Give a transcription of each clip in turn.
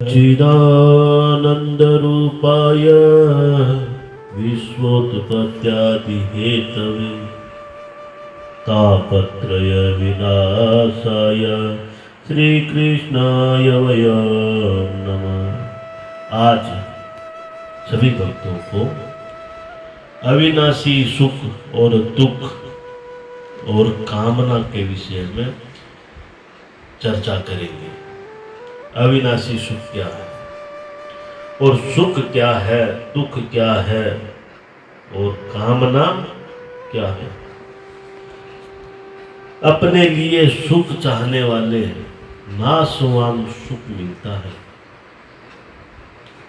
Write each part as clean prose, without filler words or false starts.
सच्चिदानन्दरूपाय विश्वोत्पत्त्यादिहेतवे तापत्रय विनाशाय श्रीकृष्णाय वयं नमः। आज सभी भक्तों को अविनाशी सुख और दुख और कामना के विषय में चर्चा करेंगे। अविनाशी सुख क्या है और सुख क्या है, दुख क्या है और कामना क्या है। अपने लिए सुख चाहने वाले नाशवान सुख मिलता है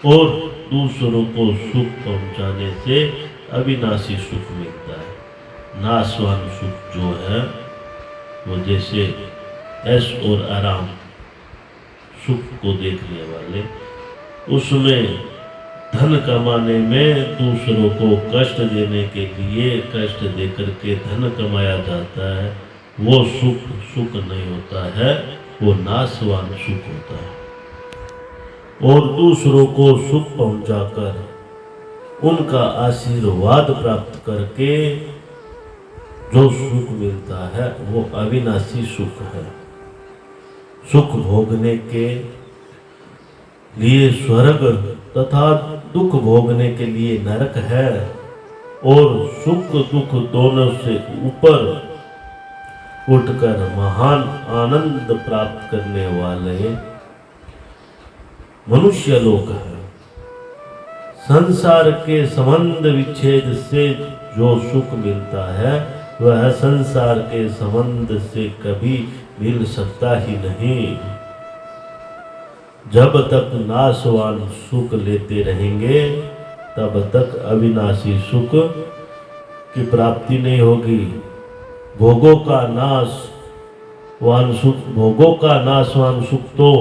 और दूसरों को सुख पहुंचाने से अविनाशी सुख मिलता है। नाशवान सुख जो है वो जैसे ऐश और आराम सुख को देखने वाले, उसमें धन कमाने में दूसरों को कष्ट देने के लिए कष्ट देकर के धन कमाया जाता है, वो सुख सुख नहीं होता है, वो नाशवान सुख होता है। और दूसरों को सुख पहुंचाकर उनका आशीर्वाद प्राप्त करके जो सुख मिलता है वो अविनाशी सुख है। सुख भोगने के लिए स्वर्ग तथा दुख भोगने के लिए नरक है और सुख दुख दोनों से ऊपर उठकर महान आनंद प्राप्त करने वाले मनुष्य लोग हैं। संसार के संबंध विच्छेद से जो सुख मिलता है वह संसार के संबंध से कभी मिल सकता ही नहीं। जब तक नाशवान सुख लेते रहेंगे तब तक अविनाशी सुख की प्राप्ति नहीं होगी। भोगों का नाशवान सुख तो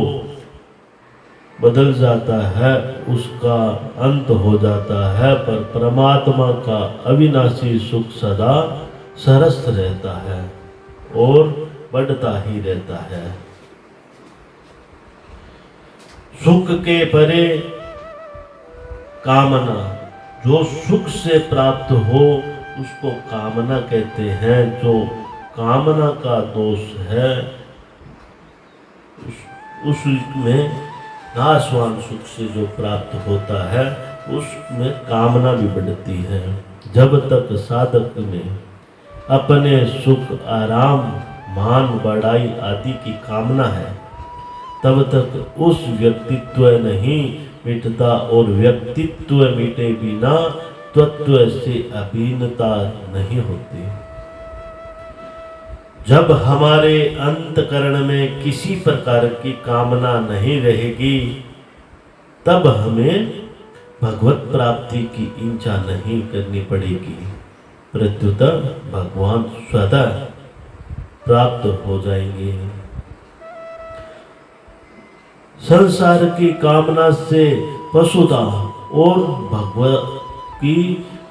बदल जाता है, उसका अंत हो जाता है, पर परमात्मा का अविनाशी सुख सदा सरस रहता है और बढ़ता ही रहता है। सुख के परे कामना, जो सुख से प्राप्त हो उसको कामना कहते हैं। जो कामना का दोष है उसमें नाशवान सुख से जो प्राप्त होता है उसमें कामना भी बढ़ती है। जब तक साधक में अपने सुख आराम मान बढ़ाई आदि की कामना है तब तक उस व्यक्तित्व नहीं मिटता और व्यक्तित्व मिटे बिना तत्व से अभिन्नता नहीं होती। जब हमारे अंतकरण में किसी प्रकार की कामना नहीं रहेगी तब हमें भगवत प्राप्ति की इच्छा नहीं करनी पड़ेगी, प्रत्युत भगवान स्वतः प्राप्त हो जाएंगे। संसार की कामना से पशुता और भगवत की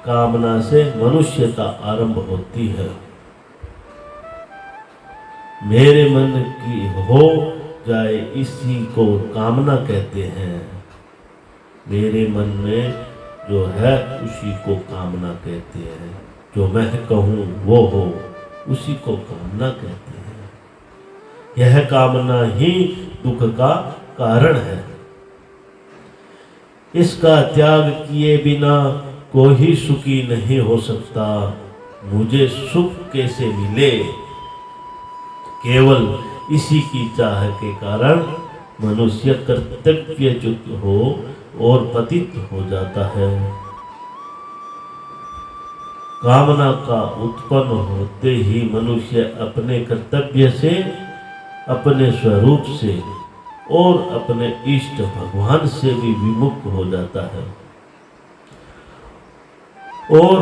कामना से मनुष्यता आरंभ होती है। मेरे मन की हो जाए इसी को कामना कहते हैं। मेरे मन में जो है उसी को कामना कहते हैं। जो मैं कहूँ वो हो उसी को कामना कहते हैं। यह कामना ही दुख का कारण है। इसका त्याग किए बिना कोई सुखी नहीं हो सकता। मुझे सुख कैसे मिले, केवल इसी की चाह के कारण मनुष्य कर्तव्यच्युत हो और पतित हो जाता है। कामना का उत्पन्न होते ही मनुष्य अपने कर्तव्य से, अपने स्वरूप से और अपने इष्ट भगवान से भी विमुख हो जाता है और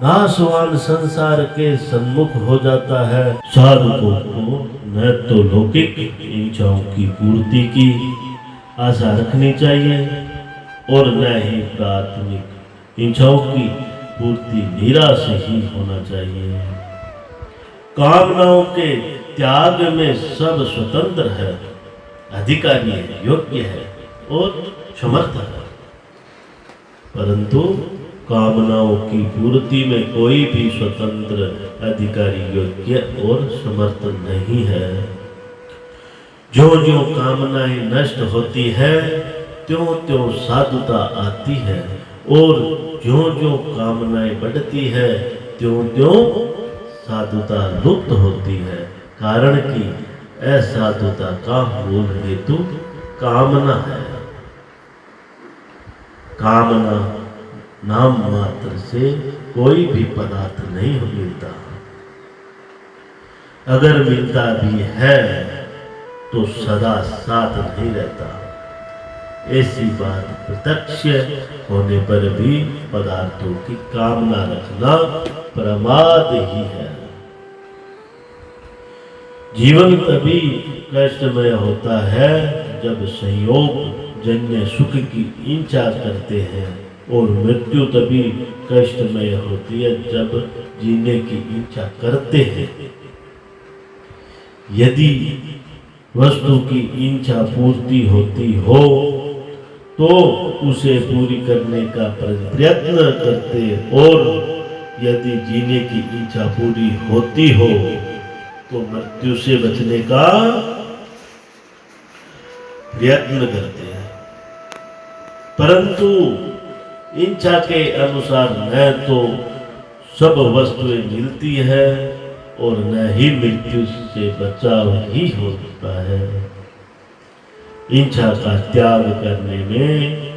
नाशवान संसार के सन्मुख हो जाता है। साधकों को न तो लौकिक इच्छाओं की पूर्ति की आशा रखनी चाहिए और न ही प्राथमिक इच्छाओं की पूर्ति निराश ही होना चाहिए। कामनाओं के त्याग में सब स्वतंत्र है। अधिकारी है, योग्य है और समर्थ है। परंतु कामनाओं की पूर्ति में कोई भी स्वतंत्र अधिकारी, योग्य और समर्थ नहीं है। जो जो कामनाएं नष्ट होती है त्यों त्यों साधुता आती है, और जो जो कामनाएं बढ़ती है त्यों त्यों साधुता लुप्त होती है। कारण कि असाधुता का मूल हेतु कामना है। कामना नाम मात्र से कोई भी पदार्थ नहीं मिलता। अगर मिलता भी है तो सदा साथ नहीं रहता। ऐसी बात प्रत्यक्ष होने पर भी पदार्थों की कामना रखना प्रमाद ही है। जीवन तभी कष्टमय होता है जब संयोग जन्य सुख की इच्छा करते हैं, और मृत्यु तभी कष्टमय होती है जब जीने की इच्छा करते हैं। यदि वस्तु की इच्छा पूर्ति होती हो तो उसे पूरी करने का प्रयत्न करते, और यदि जीने की इच्छा पूरी होती हो तो मृत्यु से बचने का प्रयत्न करते हैं। परंतु इच्छा के अनुसार न तो सब वस्तुएं मिलती है और न ही मृत्यु से बचाव ही होता है। इच्छा का त्याग करने में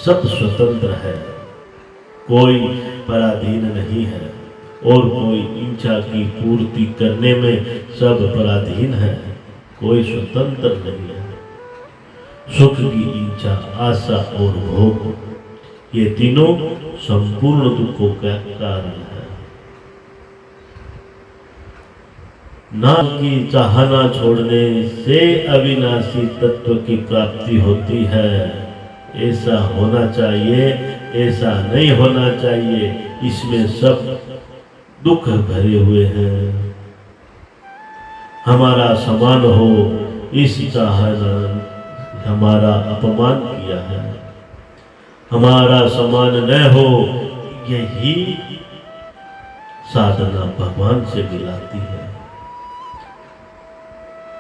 सब स्वतंत्र है, कोई पराधीन नहीं है, और कोई इच्छा की पूर्ति करने में सब पराधीन है, कोई स्वतंत्र नहीं है। सुख की इच्छा, आशा और भोग, ये तीनों संपूर्ण दुखों का कारण है। नाम की चाहना छोड़ने से अविनाशी तत्व की प्राप्ति होती है। ऐसा होना चाहिए, ऐसा नहीं होना चाहिए, इसमें सब दुख भरे हुए हैं। हमारा समान हो इस चाहना हमारा अपमान किया है। हमारा समान न हो यही साधना भगवान से मिलाती है।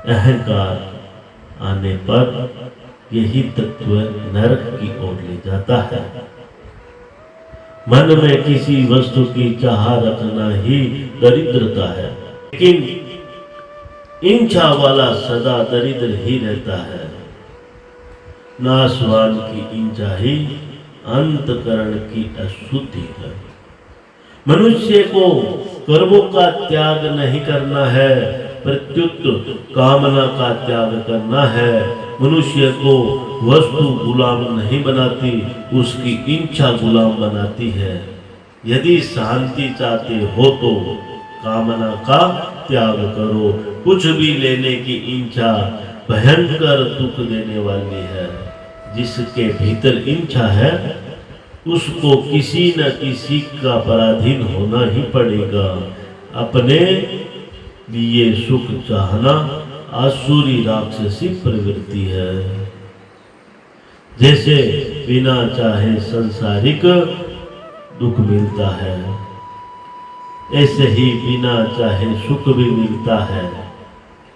अहंकार आने पर यही तत्व नरक की ओर ले जाता है। मन में किसी वस्तु की चाह रखना ही दरिद्रता है, लेकिन इच्छा वाला सदा दरिद्र ही रहता है। नाशवान की इच्छा ही अंतकरण की अशुद्धि है। मनुष्य को कर्मों का त्याग नहीं करना है, प्रत्युत कामना का त्याग करना है। मनुष्य को वस्तु गुलाम नहीं बनाती, उसकी इच्छा गुलाम बनाती है। यदि शांति चाहते हो तो कामना का त्याग करो। कुछ भी लेने की इच्छा भयंकर दुख देने वाली है। जिसके भीतर इच्छा है उसको किसी न किसी का पराधीन होना ही पड़ेगा। अपने लिए सुख चाहना आसुरी राक्षसी प्रवृत्ति है। जैसे बिना चाहे संसारिक दुख मिलता है, ऐसे ही बिना चाहे सुख भी मिलता है।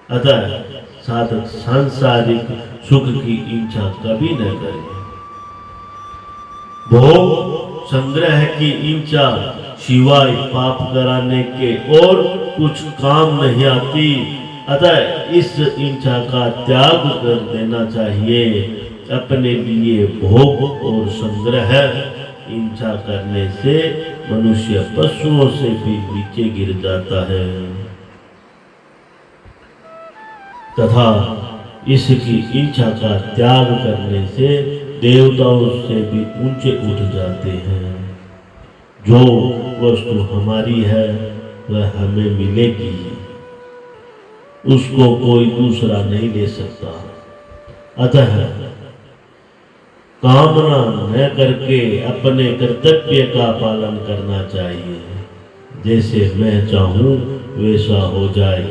अतः साधक सांसारिक सुख की इच्छा कभी न करे। भोग संग्रह की इच्छा सिवाय पाप कराने के और कुछ काम नहीं आती। अतः इस इच्छा का त्याग कर देना चाहिए। अपने लिए भोग और संग्रह इच्छा करने से मनुष्य पशुओं से भी नीचे गिर जाता है तथा इसकी इच्छा का त्याग करने से देवताओं से भी ऊंचे उठ जाते हैं। जो वस्तु हमारी है वह हमें मिलेगी, उसको कोई दूसरा नहीं ले सकता। अतः कामना न करके अपने कर्तव्य का पालन करना चाहिए। जैसे मैं चाहूं वैसा हो जाए,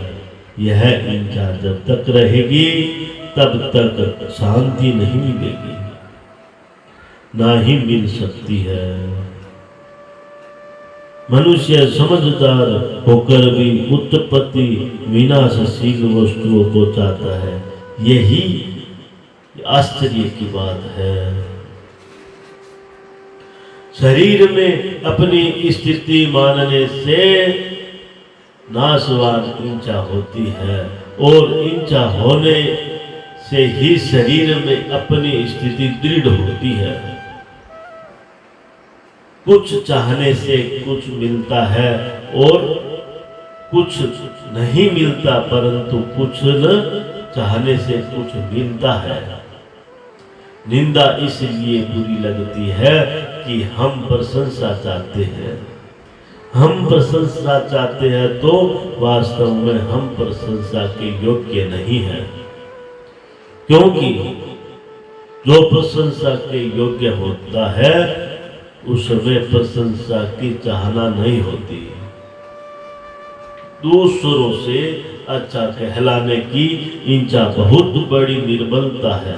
यह इच्छा जब तक रहेगी तब तक शांति नहीं मिलेगी, ना ही मिल सकती है। मनुष्य समझदार होकर भी उत्पत्ति विनाशशील वस्तुओं को चाहता है, यही आश्चर्य की बात है। शरीर में अपनी स्थिति मानने से नाशवान इच्छा होती है, और इच्छा होने से ही शरीर में अपनी स्थिति दृढ़ होती है। कुछ चाहने से कुछ मिलता है और कुछ नहीं मिलता, परंतु कुछ न चाहने से कुछ मिलता है। निंदा इसलिए बुरी लगती है कि हम प्रशंसा चाहते हैं। हम प्रशंसा चाहते हैं तो वास्तव में हम प्रशंसा के योग्य नहीं हैं, क्योंकि जो प्रशंसा के योग्य होता है उसमें प्रशंसा की चाहना नहीं होती। दूसरों से अच्छा कहलाने की इच्छा बहुत बड़ी निर्बलता है।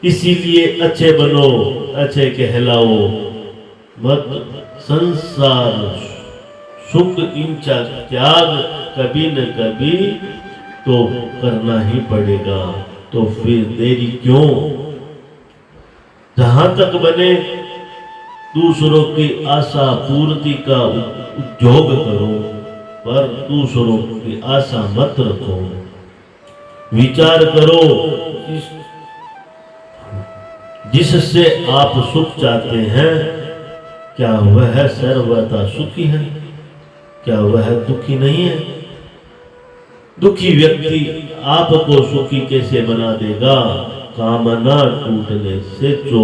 इसीलिए अच्छे बनो, अच्छे कहलाओ मत। संसार सुख इच्छा त्याग कभी न कभी तो करना ही पड़ेगा, तो फिर देरी क्यों। जहां तक बने दूसरों की आशा पूर्ति का उद्योग करो, पर दूसरों की आशा मत रखो। विचार करो जिससे आप सुख चाहते हैं, क्या वह सर्वदा सुखी है? क्या वह दुखी नहीं है? दुखी व्यक्ति आपको सुखी कैसे बना देगा? कामना टूटने से जो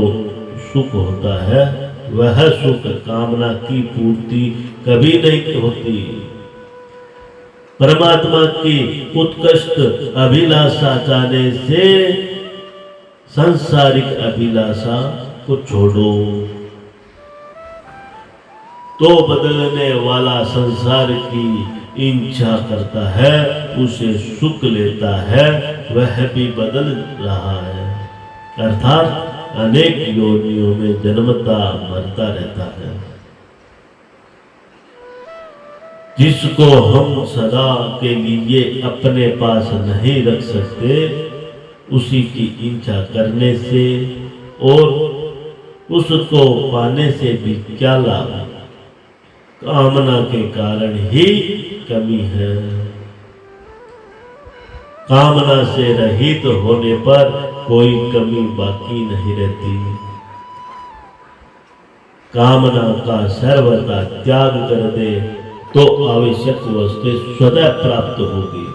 सुख होता है वह सुख कामना की पूर्ति कभी नहीं होती। परमात्मा की उत्कृष्ट अभिलाषा चाहने से सांसारिक अभिलाषा को छोड़ो, तो बदलने वाला संसार की इच्छा करता है, उसे सुख लेता है, वह भी बदल रहा है, अर्थात अनेक योनियों में जन्मता मरता रहता है। जिसको हम सदा के लिए अपने पास नहीं रख सकते, उसी की इच्छा करने से और उसको पाने से भी क्या लाभ? कामना के कारण ही कमी है। कामना से रहित होने पर कोई कमी बाकी नहीं रहती। कामना का सर्वथा त्याग कर दे तो आवश्यक वस्तुएं स्वतः प्राप्त होगी,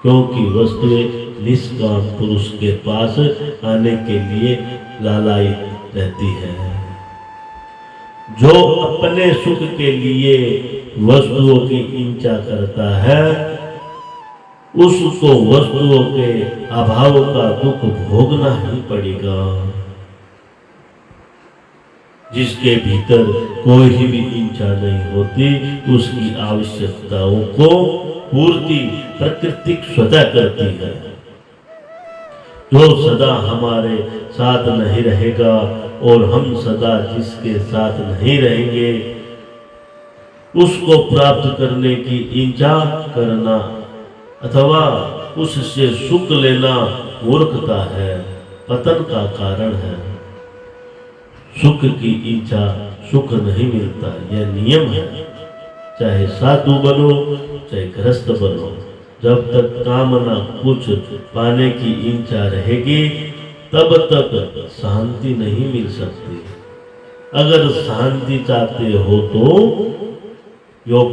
क्योंकि वस्तुएं निष्काम पुरुष के पास आने के लिए लालायित रहती है। जो अपने सुख के लिए वस्तुओं की इच्छा करता है, उसको वस्तुओं के अभाव का दुख भोगना ही पड़ेगा। जिसके भीतर कोई भी इच्छा नहीं होती, उसकी आवश्यकताओं को पूर्ति प्रकृति स्वतः करती है। जो सदा हमारे साथ नहीं रहेगा और हम सदा जिसके साथ नहीं रहेंगे, उसको प्राप्त करने की इच्छा करना अथवा उससे सुख लेना मूर्खता है, पतन का कारण है। सुख की इच्छा सुख नहीं मिलता, यह नियम है। चाहे साधु बनो चाहे गृहस्थ बनो, जब तक कामना कुछ पाने की इच्छा रहेगी तब तक शांति नहीं मिल सकती। अगर शांति चाहते हो तो योग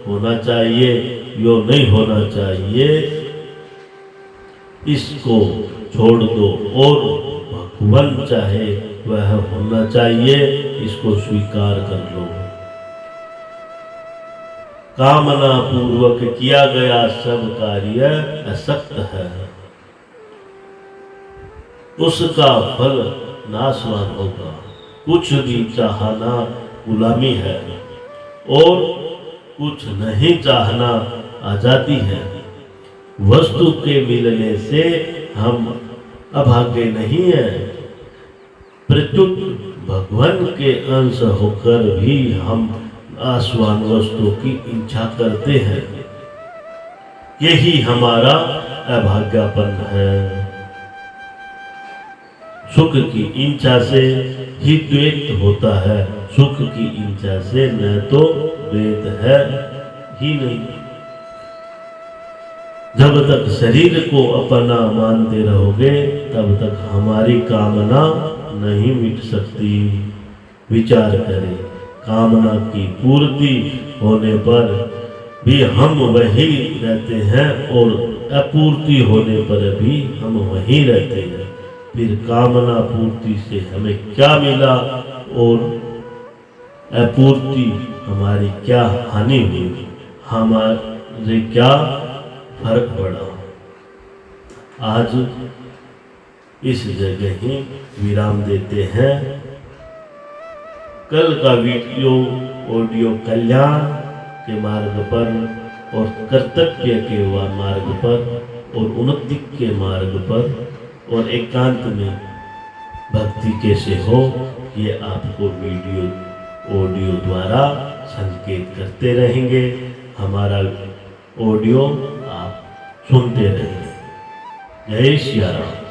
होना चाहिए, योग नहीं होना चाहिए, इसको छोड़ दो और भगवान चाहे वह होना चाहिए, इसको स्वीकार कर लो। कामना पूर्वक किया गया सब कार्य असक्त है, उसका फल नाशवान होगा। कुछ भी चाहना गुलामी है और कुछ नहीं चाहना आजादी है। वस्तु के मिलने से हम अभागे नहीं है, प्रत्युत भगवान के अंश होकर भी हम आसवान वस्तु की इच्छा करते हैं। यही हमारा अभाग्यपन है। सुख की इच्छा से ही द्वैत होता है, सुख की इच्छा से न तो द्वैत है ही नहीं। जब तक शरीर को अपना मानते रहोगे तब तक हमारी कामना नहीं मिट सकती। विचार करें, कामना की पूर्ति होने पर भी हम वही रहते हैं और अपूर्ति होने पर भी हम वही रहते हैं। फिर कामना पूर्ति से हमें क्या मिला और अपूर्ति हमारी क्या हानि हुई, हमारे क्या फर्क पड़ा। आज इस जगह ही विराम देते हैं। कल का वीडियो ऑडियो कल्याण के मार्ग पर और कर्तव्य के मार्ग पर और उन्नति के मार्ग पर और एकांत में भक्ति कैसे हो, ये आपको वीडियो ऑडियो द्वारा संकेत करते रहेंगे। हमारा ऑडियो आप सुनते रहेंगे। जय श्री राम।